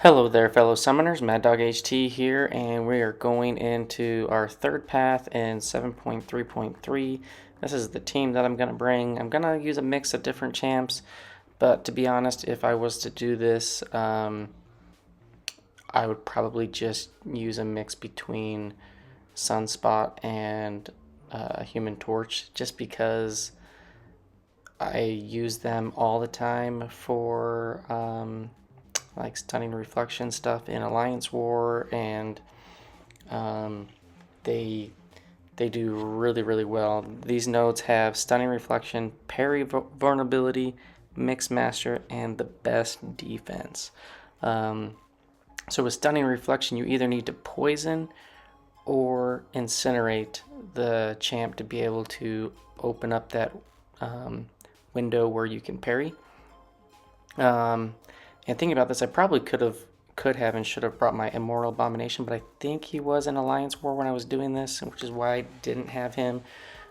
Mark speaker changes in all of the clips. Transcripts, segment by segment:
Speaker 1: Hello there, fellow summoners. MaddogHT here, and we are going into our third path in 7.3.3. This is the team that I'm going to bring. I'm going to use a mix of different champs, but to be honest, if I was to do this, I would probably just use a mix between Sunspot and Human Torch, just because I use them all the time for like stunning reflection stuff in Alliance War, and um, they do really well. These nodes have stunning reflection, parry vulnerability, mix master, and the best defense. So with stunning reflection, you either need to poison or incinerate the champ to be able to open up that window where you can parry. And thinking about this, I probably could have and should have brought my Immortal Abomination, but I think he was in Alliance War when I was doing this, which is why I didn't have him.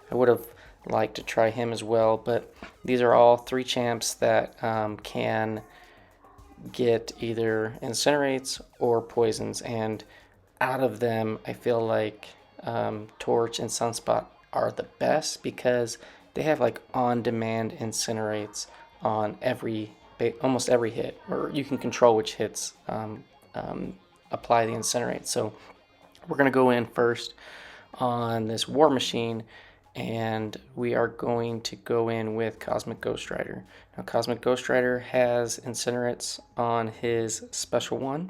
Speaker 1: I would have liked to try him as well, but these are all three champs that can get either incinerates or poisons, and out of them, I feel like Torch and Sunspot are the best because they have like on-demand incinerates on almost every hit, or you can control which hits apply the incinerate. So we're going to go in first on this War Machine, and we are going to go in with Cosmic Ghost Rider. Now, Cosmic Ghost Rider has incinerates on his special one.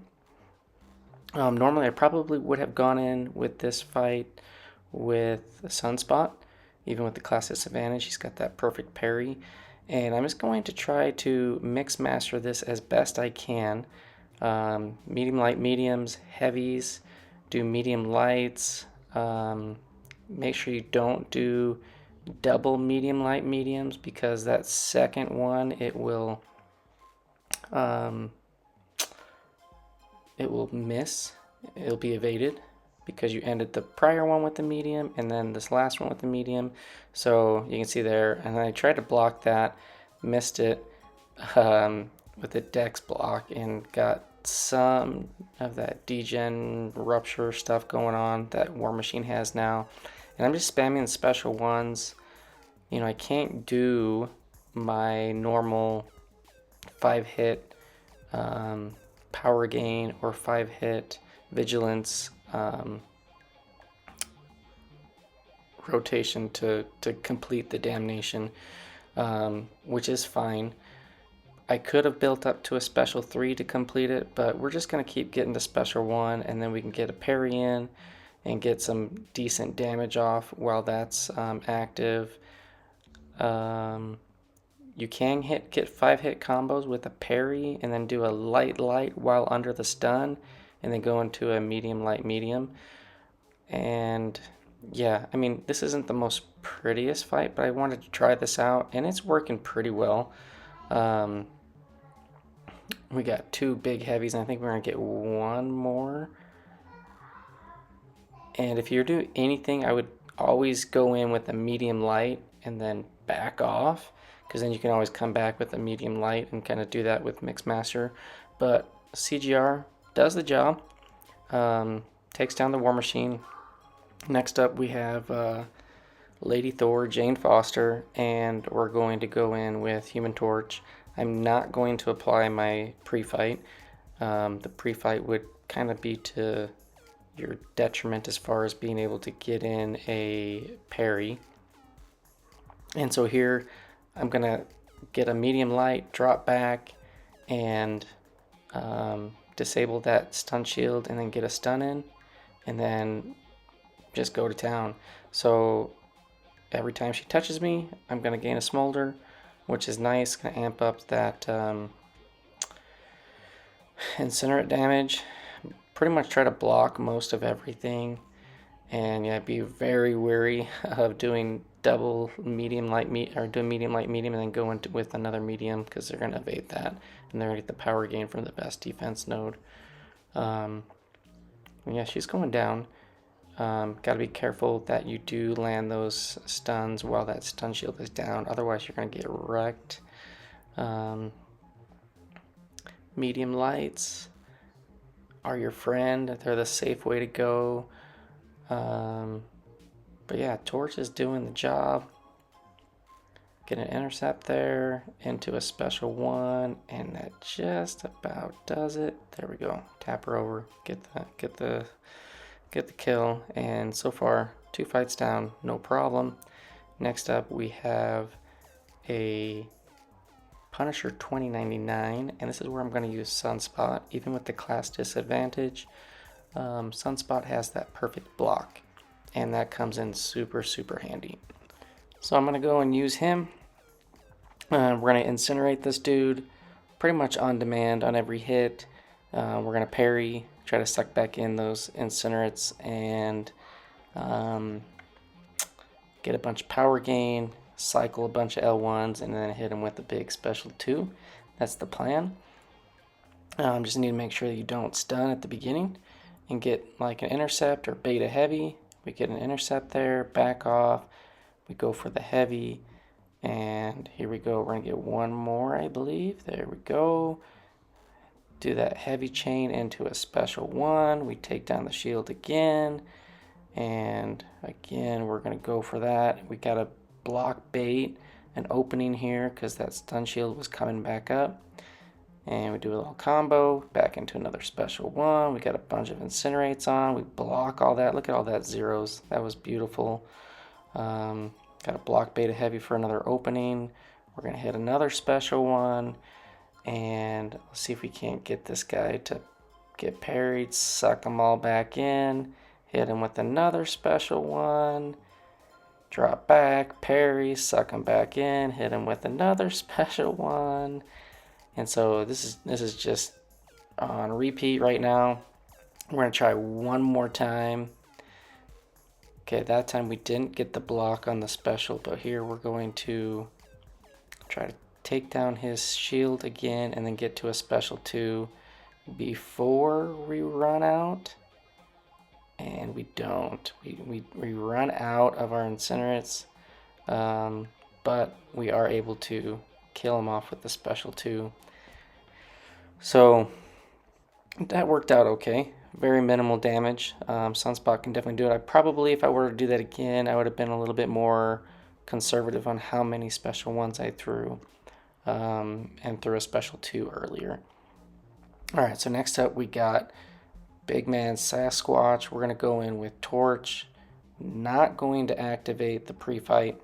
Speaker 1: Normally, I probably would have gone in with this fight with Sunspot, even with the class disadvantage. He's got that perfect parry. And I'm just going to try to mix master this as best I can. Medium, light, mediums, heavies, do medium lights. Make sure you don't do double medium, light, mediums, because that second one, it will miss. It'll be evaded because you ended the prior one with the medium and then this last one with the medium. So you can see there, and I tried to block that, missed it with a dex block, and got some of that degen rupture stuff going on that War Machine has now. And I'm just spamming special ones. You know, I can't do my normal 5-hit power gain or 5-hit vigilance rotation to complete the damnation, which is fine. I could have built up to a special 3 to complete it, but we're just going to keep getting to special 1, and then we can get a parry in and get some decent damage off while that's active. You can get 5-hit combos with a parry and then do a light while under the stun, and then go into a medium, light, medium. And yeah, I mean, this isn't the most prettiest fight, but I wanted to try this out, and it's working pretty well. We got 2 big heavies, and I think we're going to get 1 more. And if you're doing anything, I would always go in with a medium light and then back off, because then you can always come back with a medium light and kind of do that with Mixmaster. But CGR does the job, takes down the War Machine. Next up, we have Lady Thor, Jane Foster, and we're going to go in with Human Torch. I'm not going to apply my pre-fight. The pre-fight would kind of be to your detriment as far as being able to get in a parry. And so here, I'm going to get a medium light, drop back, and disable that stun shield, and then get a stun in, and then just go to town. So every time she touches me, I'm going to gain a smolder, which is nice. Going to amp up that incinerate damage. Pretty much try to block most of everything, and yeah, be very wary of doing double medium light or doing medium light medium and then go into with another medium, because they're going to evade that and they're going to get the power gain from the best defense node. Yeah, she's going down. Got to be careful that you do land those stuns while that stun shield is down, otherwise you're going to get wrecked. Medium lights, are your friend. They're the safe way to go. But yeah, Torch is doing the job. Get an intercept there into a special one, and that just about does it. There we go. Tap her over, get the kill, and so far 2 fights down, no problem. Next up we have a Punisher 2099, and this is where I'm going to use Sunspot, even with the class disadvantage. Sunspot has that perfect block, and that comes in super handy. So I'm going to go and use him. We're going to incinerate this dude pretty much on demand on every hit. We're going to parry, try to suck back in those incinerates, and get a bunch of power gain, cycle a bunch of L1s, and then hit him with a big special 2. That's the plan. Just need to make sure that you don't stun at the beginning and get like an intercept or beta heavy. We get an intercept there, back off, we go for the heavy, and here we go. We're going to get one more, I believe. There we go. Do that heavy chain into a special 1. We take down the shield again, and again we're going to go for that. We got to block bait an opening here because that stun shield was coming back up. And we do a little combo, back into another special 1. We got a bunch of incinerates on. We block all that. Look at all that zeros. That was beautiful. Got a block beta heavy for another opening. We're going to hit another special 1. And let's see if we can't get this guy to get parried. Suck them all back in. Hit him with another special 1. Drop back, parry, suck him back in. Hit him with another special 1. And so this is just on repeat right now. We're going to try one more time. Okay, that time we didn't get the block on the special, but here we're going to try to take down his shield again and then get to a special 2 before we run out. And we don't. We run out of our incinerates, but we are able to kill him off with the special 2. So that worked out okay. Very minimal damage. Sunspot can definitely do it. I probably, if I were to do that again, I would have been a little bit more conservative on how many special 1s I threw, and threw a special 2 earlier. Alright, so next up we got Big Man Sasquatch. We're going to go in with Torch. Not going to activate the pre-fight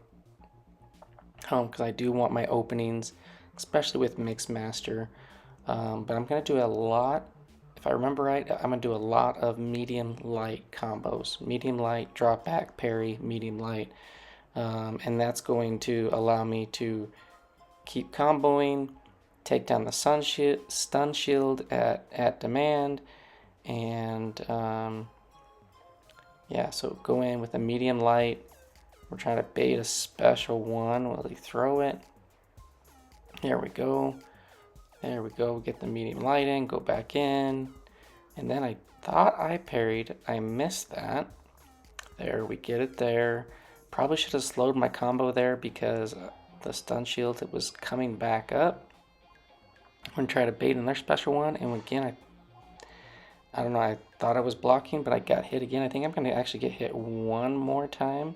Speaker 1: because I do want my openings, especially with Mixed Master. But I'm going to do a lot, if I remember right, I'm going to do a lot of medium light combos. Medium light, drop back, parry, medium light. And that's going to allow me to keep comboing, take down the stun shield at demand, and yeah, so go in with a medium light. We're trying to bait a special 1 while they throw it. There we go. There we go. Get the medium light in, go back in. And then I thought I parried. I missed that. There, we get it there. Probably should have slowed my combo there because the stun shield, it was coming back up. I'm going to try to bait another special 1. And again, I don't know, I thought I was blocking, but I got hit again. I think I'm going to actually get hit one more time.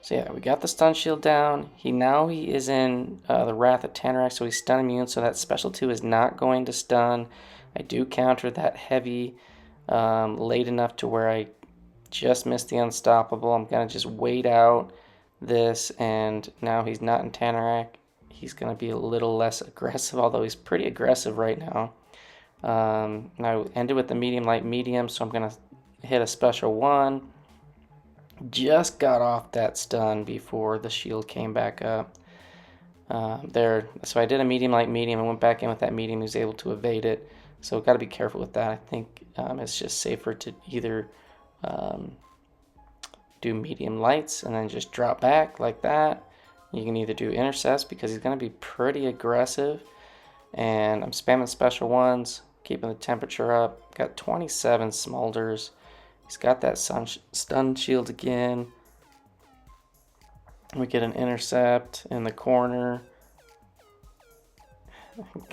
Speaker 1: So yeah, we got the stun shield down. He is in the Wrath of Tanorak, so he's stun immune, so that special 2 is not going to stun. I do counter that heavy late enough to where I just missed the unstoppable. I'm going to just wait out this, and now he's not in Tanorak. He's going to be a little less aggressive, although he's pretty aggressive right now. I ended with the medium light medium, so I'm going to hit a special 1. Just got off that stun before the shield came back up. There, so I did a medium light medium and went back in with that medium. He was able to evade it, so got to be careful with that. I think it's just safer to either do medium lights and then just drop back like that. You can either do intercepts because he's going to be pretty aggressive, and I'm spamming special 1s, keeping the temperature up. Got 27 smolders. He's got that stun shield again. We get an intercept in the corner.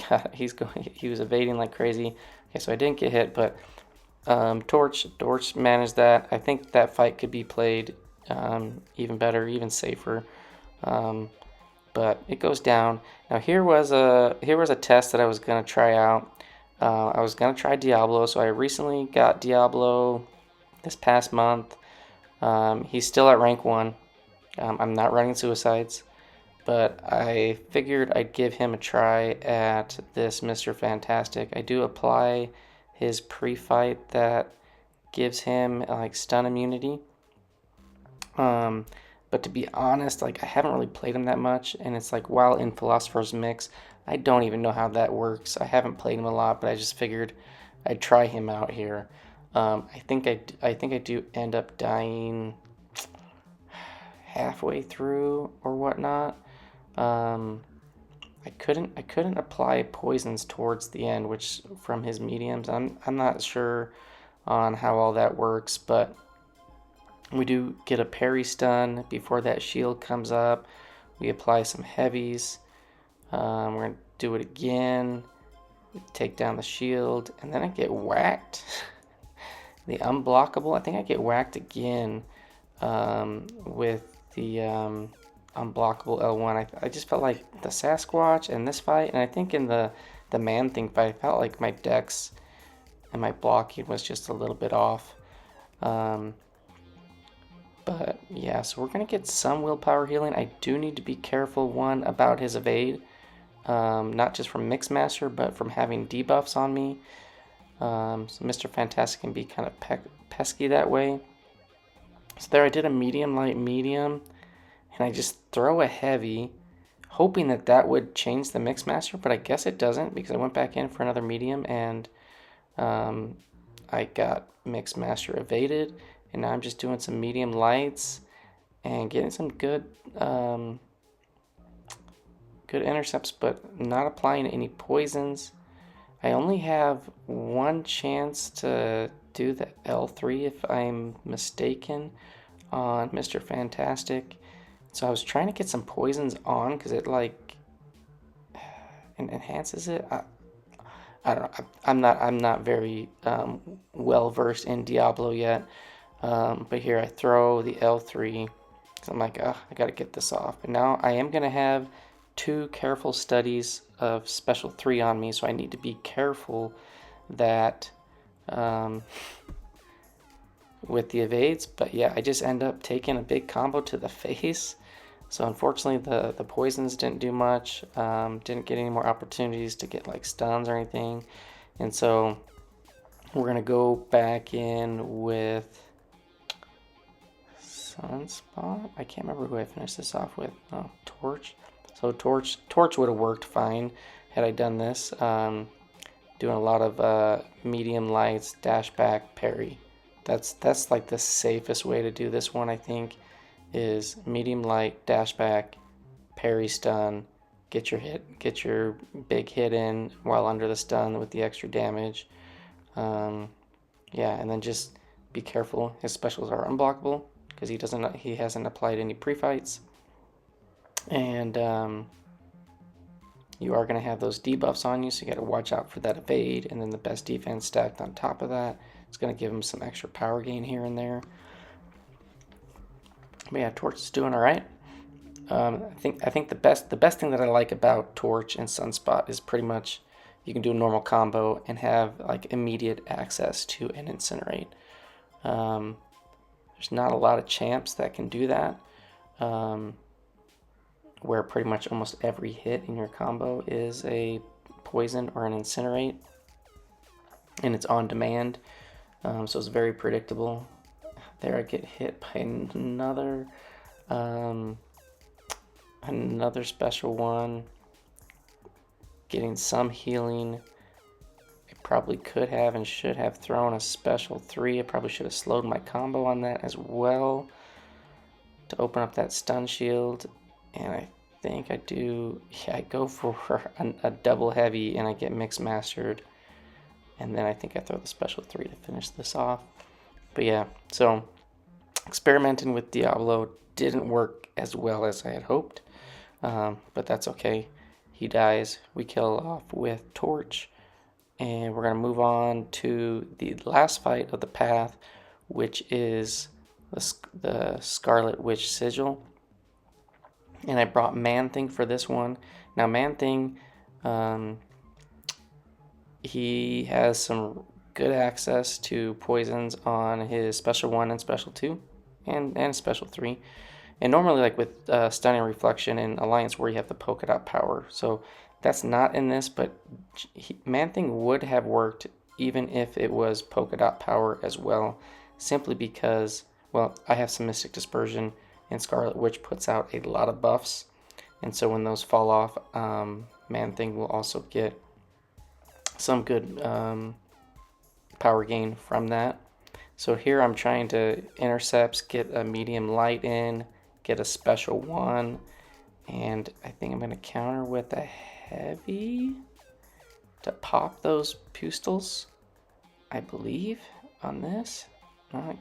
Speaker 1: God, he was evading like crazy. Okay, so I didn't get hit, but Torch managed that. I think that fight could be played even better, even safer. Um, but it goes down. Now here was a test that I was gonna try out. I was gonna try Diablo, so I recently got Diablo this past month. He's still at rank 1. I'm not running suicides, but I figured I'd give him a try at this Mr. Fantastic. I do apply his pre-fight that gives him like stun immunity. But to be honest, like I haven't really played him that much, and it's like while in Philosopher's Mix, I don't even know how that works. I haven't played him a lot, but I just figured I'd try him out here. I think I do end up dying halfway through or whatnot. I couldn't apply poisons towards the end, which from his mediums. I'm not sure on how all that works, but we do get a parry stun before that shield comes up. We apply some heavies. We're going to do it again. Take down the shield. And then I get whacked. The unblockable. I think I get whacked again with the unblockable L1. I just felt like the Sasquatch in this fight. And I think in the ManThing fight, I felt like my dex and my blocking was just a little bit off. But yeah, so we're going to get some willpower healing. I do need to be careful, one, about his evade. Not just from Mixmaster, but from having debuffs on me. So Mr. Fantastic can be kind of pesky that way. So there I did a medium, light, medium. And I just throw a heavy, hoping that that would change the Mixmaster. But I guess it doesn't, because I went back in for another medium and I got Mixmaster evaded. And now I'm just doing some medium lights and getting some good good intercepts, but not applying any poisons. I only have one chance to do the L3 if I'm mistaken on Mr. Fantastic. So I was trying to get some poisons on because it like enhances it. I don't know. I'm not very well versed in Diablo yet. But here I throw the L3 because I'm like, I gotta get this off. And now I am gonna have 2 careful studies of special 3 on me, so I need to be careful that with the evades. But yeah, I just end up taking a big combo to the face. So unfortunately the poisons didn't do much. Didn't get any more opportunities to get like stuns or anything. And so we're gonna go back in with Sunspot. I can't remember who I finished this off with. Oh, Torch. So Torch would have worked fine had I done this. Doing a lot of medium lights, dash back, parry. That's like the safest way to do this one, I think, is medium light, dash back, parry stun, get your big hit in while under the stun with the extra damage. Yeah, and then just be careful. His specials are unblockable because he hasn't applied any pre-fights. And you are going to have those debuffs on you, so you got to watch out for that evade. And then the best defense stacked on top of that. It's going to give him some extra power gain here and there. But yeah, Torch is doing all right. I think the best thing that I like about Torch and Sunspot is pretty much you can do a normal combo and have like immediate access to an incinerate. There's not a lot of champs that can do that. Where pretty much almost every hit in your combo is a poison or an incinerate, and it's on demand, so it's very predictable. There I get hit by another special one, getting some healing. I probably could have and should have thrown a special 3. I probably should have slowed my combo on that as well to open up that stun shield. And I think I do, yeah, I go for a double heavy and I get mixed mastered. And then I think I throw the special 3 to finish this off. But yeah, so experimenting with Diablo didn't work as well as I had hoped. But that's okay. he dies. We kill off with Torch, and we're going to move on to the last fight of the path, which is the Scarlet Witch Sigil. And I brought ManThing for this one. Now ManThing, he has some good access to poisons on his special 1 and special 2 and special 3. And normally, like with Stunning Reflection and Alliance War, you have the polka dot power. So that's not in this, but ManThing would have worked even if it was polka dot power as well, simply because, well, I have some Mystic Dispersion, and Scarlet Witch puts out a lot of buffs. And so when those fall off, ManThing will also get some good power gain from that. So here I'm trying to intercepts, get a medium light in, get a special 1, and I think I'm going to counter with a heavy to pop those pistols, I believe, on this.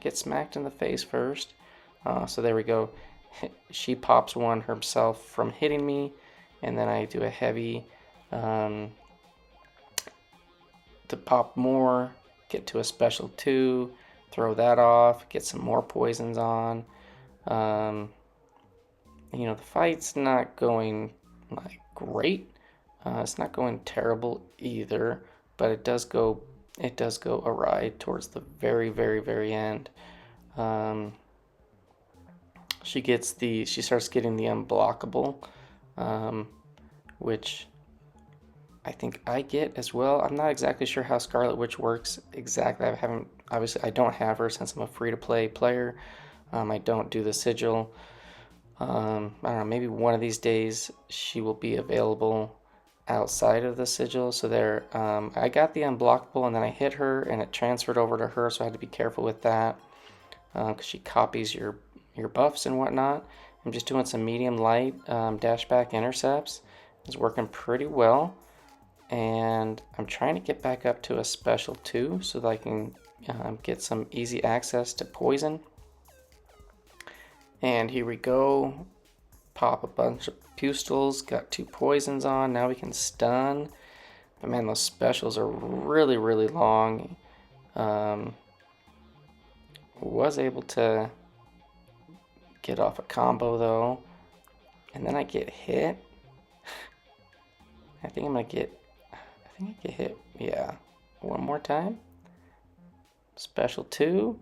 Speaker 1: Get smacked in the face first. So there we go. She pops 1 herself from hitting me, and then I do a heavy to pop more, get to a special 2, throw that off, get some more poisons on. You know, the fight's not going like great. It's not going terrible either, but it does go awry towards the very, very, very end. She starts getting the unblockable, which I think I get as well. I'm not exactly sure how Scarlet Witch works exactly. I don't have her since I'm a free-to-play player. I don't do the sigil. I don't know, maybe one of these days she will be available outside of the sigil. So there, I got the unblockable and then I hit her and it transferred over to her, so I had to be careful with that because she copies your buffs and whatnot. I'm just doing some medium light dash back intercepts. It's working pretty well, and I'm trying to get back up to a special 2 so that I can get some easy access to poison. And here we go. Pop a bunch of pistols. Got 2 poisons on. Now we can stun. But man, those specials are really, really long. Was able to get off a combo though. And then I get hit. I think I get hit. Yeah. One more time. Special 2.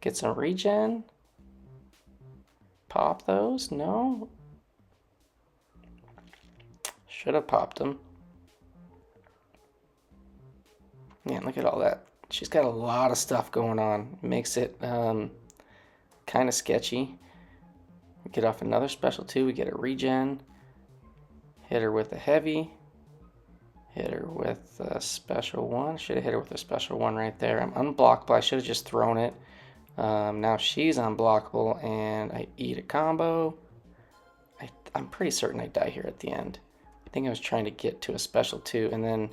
Speaker 1: Get some regen. Pop those? No? Should have popped them. Man, look at all that. She's got a lot of stuff going on. Makes it kind of sketchy. We get off another special 2. We get a regen. Hit her with a heavy. Hit her with a special 1. Should have hit her with a special 1 right there. I'm unblockable. I should have just thrown it. Now she's unblockable and I eat a combo. I'm pretty certain I die here at the end. I think I was trying to get to a special 2 and then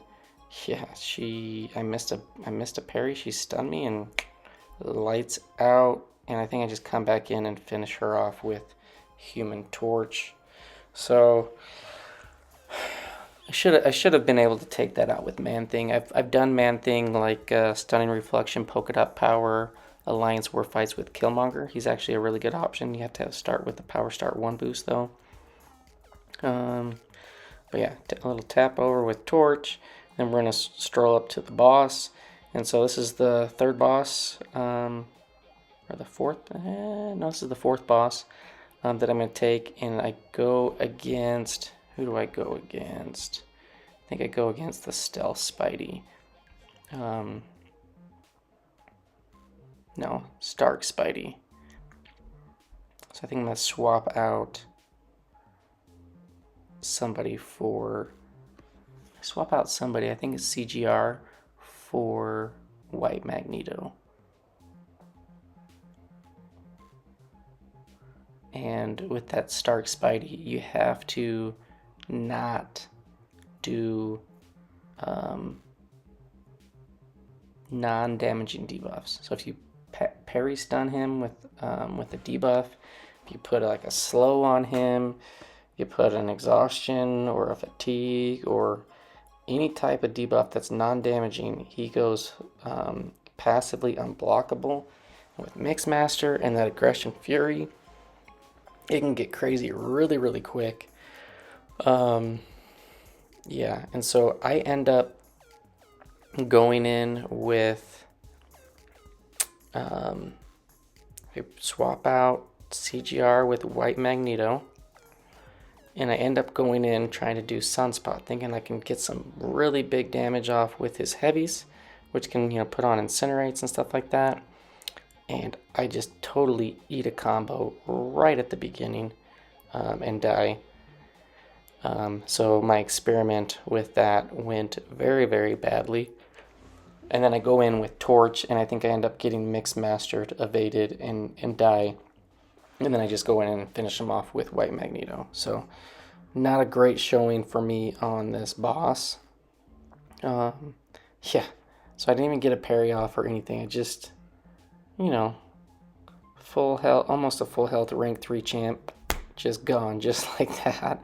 Speaker 1: yeah, I missed a parry. She stunned me and lights out, and I think I just come back in and finish her off with Human Torch. So I should have been able to take that out with ManThing. I've done ManThing like Stunning Reflection, Polka Dot Power, Alliance War fights with Killmonger. He's actually a really good option. You have to start with the Power Start 1 boost though. But yeah, a little tap over with Torch. Then we're going to stroll up to the boss. And so this is the third boss, or the fourth? No, this is the fourth boss that I'm going to take. And I go against, who do I go against? I think I go against the Stealth Spidey. No, Stark Spidey. So I think I'm going to swap out somebody, I think it's CGR for White Magneto. And with that Stark Spidey, you have to not do non-damaging debuffs. So if you parry stun him with a debuff, if you put like a slow on him, you put an exhaustion or a fatigue or any type of debuff that's non-damaging, he goes passively unblockable. With Mixmaster and that Aggression Fury, it can get crazy really, really quick. Yeah, and so I end up going in with, I swap out CGR with White Magneto, and I end up going in trying to do Sunspot, thinking I can get some really big damage off with his heavies, which can, put on incinerates and stuff like that. And I just totally eat a combo right at the beginning and die. So my experiment with that went very, very badly. And then I go in with Torch, and I think I end up getting Mixed Mastered, evaded, and die. And then I just go in and finish him off with White Magneto. So not a great showing for me on this boss. Yeah. So I didn't even get a parry off or anything. I just, full health, almost a full health rank 3 champ, just gone, just like that.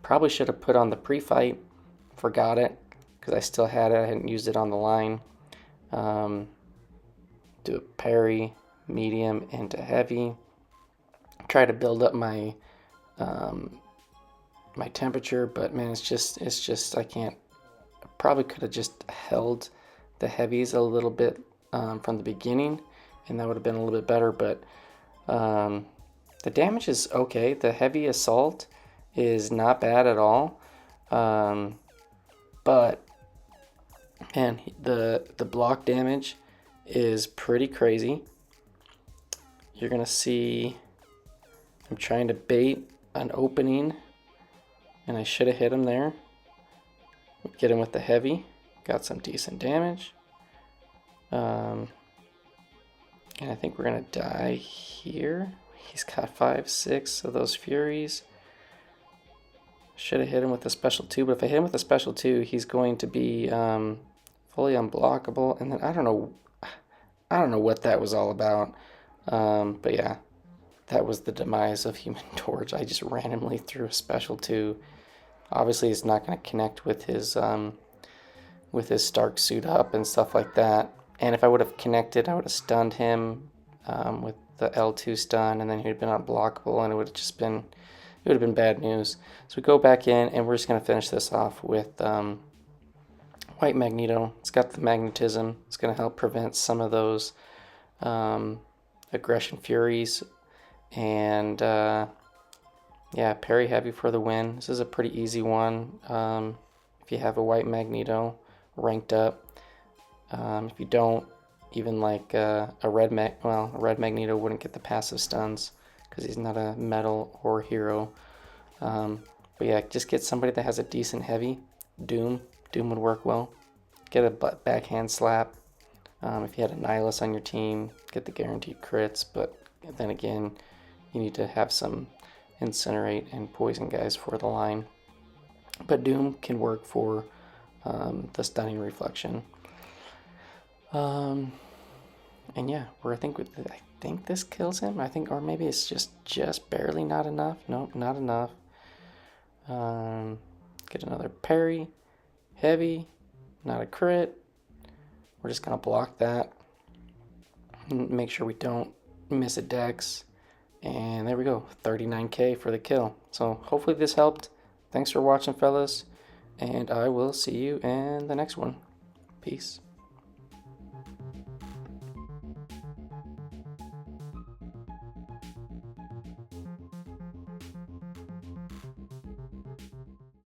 Speaker 1: Probably should have put on the pre-fight, forgot it, because I still had it, I hadn't used it on the line. Do a parry, medium into heavy. Try to build up my my temperature, but man, it's just I can't. Probably could have just held the heavies a little bit from the beginning, and that would have been a little bit better, but the damage is okay. The heavy assault is not bad at all, but man, the block damage is pretty crazy. You're gonna see I'm trying to bait an opening, and I should have hit him there. Get him with the heavy, got some decent damage. And I think we're gonna die here. He's got 5, 6 of those Furies. Should have hit him with a special 2, but if I hit him with a special 2, he's going to be fully unblockable. And then I don't know what that was all about. But yeah, that was the demise of Human Torch. I just randomly threw a special 2. Obviously, it's not going to connect with his Stark suit up and stuff like that. And if I would have connected, I would have stunned him with the L2 stun, and then he would have been unblockable, and it would have been bad news. So we go back in, and we're just going to finish this off with White Magneto. It's got the magnetism. It's going to help prevent some of those Aggression Furies, and yeah, parry heavy for the win. This is a pretty easy one if you have a White Magneto ranked up. If you don't, even like a red Magneto wouldn't get the passive stuns because he's not a metal or hero. But yeah, just get somebody that has a decent heavy. Doom would work well. Get a backhand slap. If you had a Nihilus on your team, get the guaranteed crits. But then again, you need to have some incinerate and poison guys for the line. But Doom can work for the stunning reflection. And yeah, I think this kills him. Or maybe it's just barely not enough. Nope, not enough. Get another parry, heavy, not a crit. We're just gonna block that. Make sure we don't miss a dex. And there we go, 39k for the kill. So hopefully this helped. Thanks for watching, fellas, and I will see you in the next one. Peace.